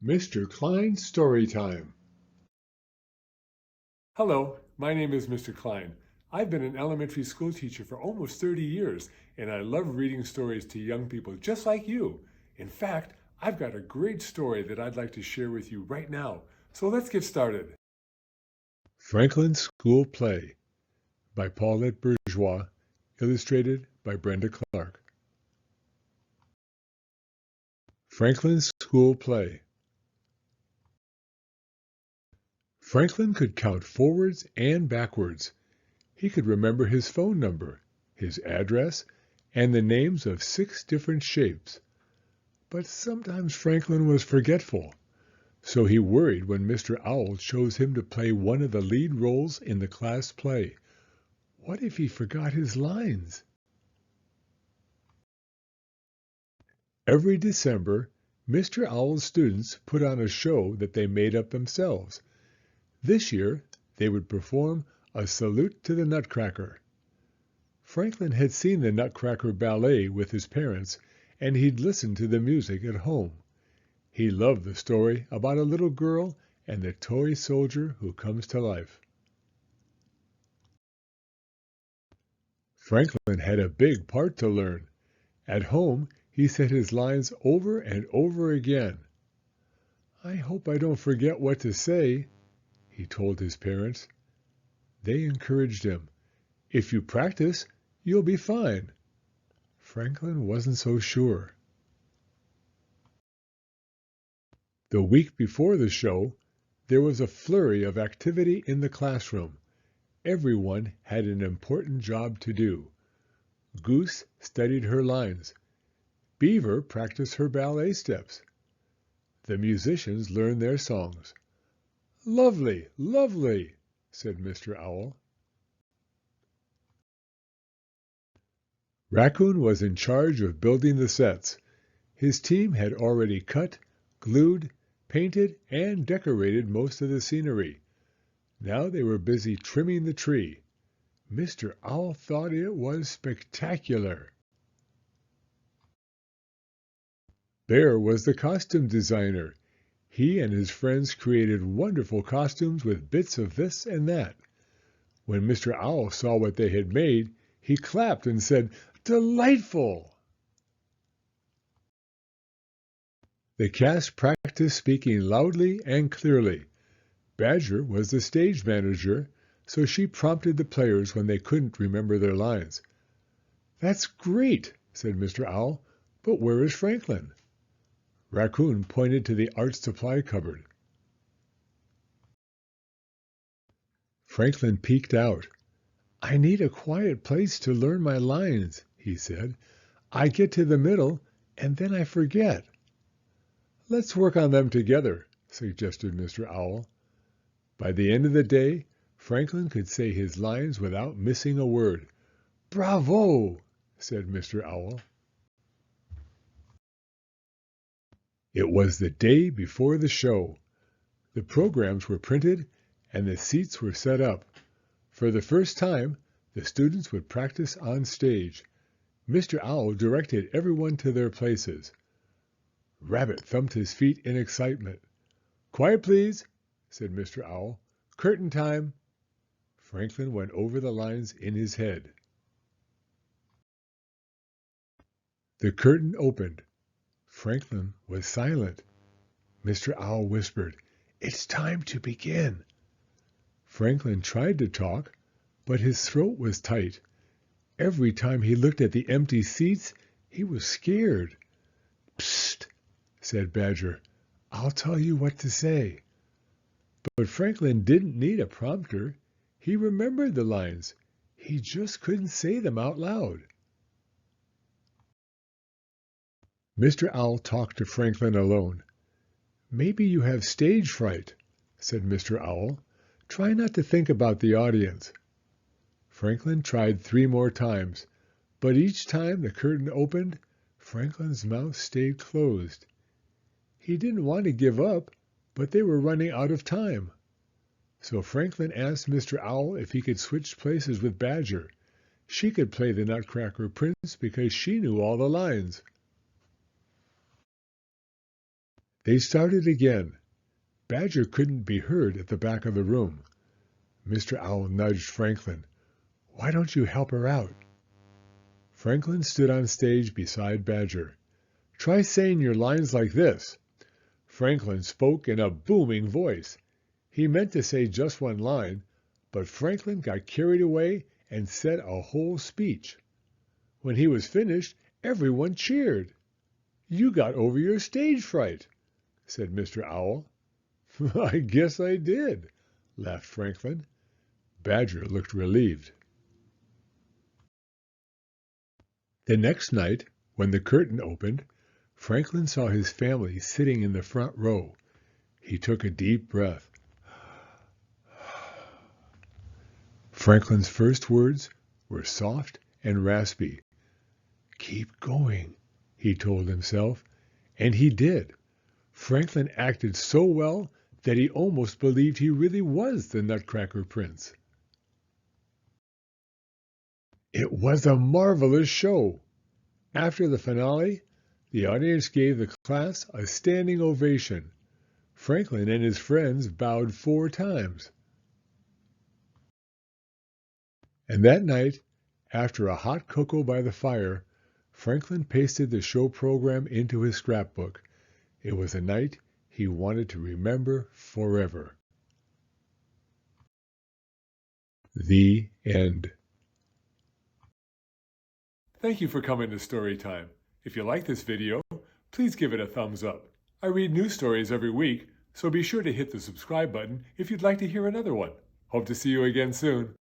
Mr. Klein's Story Time. Hello, my name is Mr. Klein. I've been an elementary school teacher for almost 30 years, and I love reading stories to young people just like you. In fact, I've got a great story that I'd like to share with you right now. So let's get started. Franklin's School Play by Paulette Bourgeois, illustrated by Brenda Clark. Franklin's School Play. Franklin could count forwards and backwards. He could remember his phone number, his address, and the names of 6 different shapes. But sometimes Franklin was forgetful, so he worried when Mr. Owl chose him to play one of the lead roles in the class play. What if he forgot his lines? Every December, Mr. Owl's students put on a show that they made up themselves. This year, they would perform a salute to the Nutcracker. Franklin had seen the Nutcracker ballet with his parents, and he'd listened to the music at home. He loved the story about a little girl and the toy soldier who comes to life. Franklin had a big part to learn. At home, he said his lines over and over again. "I hope I don't forget what to say," he told his parents. They encouraged him. "If you practice, you'll be fine." Franklin wasn't so sure. The week before the show, there was a flurry of activity in the classroom. Everyone had an important job to do. Goose studied her lines. Beaver practiced her ballet steps. The musicians learned their songs. "Lovely, lovely," said Mr. Owl. Raccoon was in charge of building the sets. His team had already cut, glued, painted, and decorated most of the scenery. Now they were busy trimming the tree. Mr. Owl thought it was spectacular. Bear was the costume designer. He and his friends created wonderful costumes with bits of this and that. When Mr. Owl saw what they had made, he clapped and said, "Delightful!" The cast practiced speaking loudly and clearly. Badger was the stage manager, so she prompted the players when they couldn't remember their lines. "That's great," said Mr. Owl, "but where is Franklin?" Raccoon pointed to the art supply cupboard. Franklin peeked out. "I need a quiet place to learn my lines," he said. "I get to the middle, and then I forget." "Let's work on them together," suggested Mr. Owl. By the end of the day, Franklin could say his lines without missing a word. "Bravo!" said Mr. Owl. It was the day before the show. The programs were printed and the seats were set up. For the first time, the students would practice on stage. Mr. Owl directed everyone to their places. Rabbit thumped his feet in excitement. "Quiet, please," said Mr. Owl. "Curtain time." Franklin went over the lines in his head. The curtain opened. Franklin was silent. Mr. Owl whispered, "It's time to begin." Franklin tried to talk, but his throat was tight. Every time he looked at the empty seats, he was scared. "Psst," said Badger. "I'll tell you what to say." But Franklin didn't need a prompter. He remembered the lines. He just couldn't say them out loud. Mr. Owl talked to Franklin alone. "Maybe you have stage fright," said Mr. Owl. "Try not to think about the audience." Franklin tried 3 more times, but each time the curtain opened, Franklin's mouth stayed closed. He didn't want to give up, but they were running out of time. So Franklin asked Mr. Owl if he could switch places with Badger. She could play the Nutcracker Prince because she knew all the lines. They started again. Badger couldn't be heard at the back of the room. Mr. Owl nudged Franklin. "Why don't you help her out?" Franklin stood on stage beside Badger. "Try saying your lines like this." Franklin spoke in a booming voice. He meant to say just one line, but Franklin got carried away and said a whole speech. When he was finished, everyone cheered. "You got over your stage fright," said Mr. Owl. "I guess I did," laughed Franklin. Badger looked relieved. The next night, when the curtain opened, Franklin saw his family sitting in the front row. He took a deep breath. Franklin's first words were soft and raspy. "Keep going," he told himself, and he did. Franklin acted so well that he almost believed he really was the Nutcracker Prince. It was a marvelous show. After the finale, the audience gave the class a standing ovation. Franklin and his friends bowed 4 times. And that night, after a hot cocoa by the fire, Franklin pasted the show program into his scrapbook. It was a night he wanted to remember forever. The end. Thank you for coming to Storytime. If you like this video, please give it a thumbs up. I read new stories every week, so be sure to hit the subscribe button if you'd like to hear another one. Hope to see you again soon.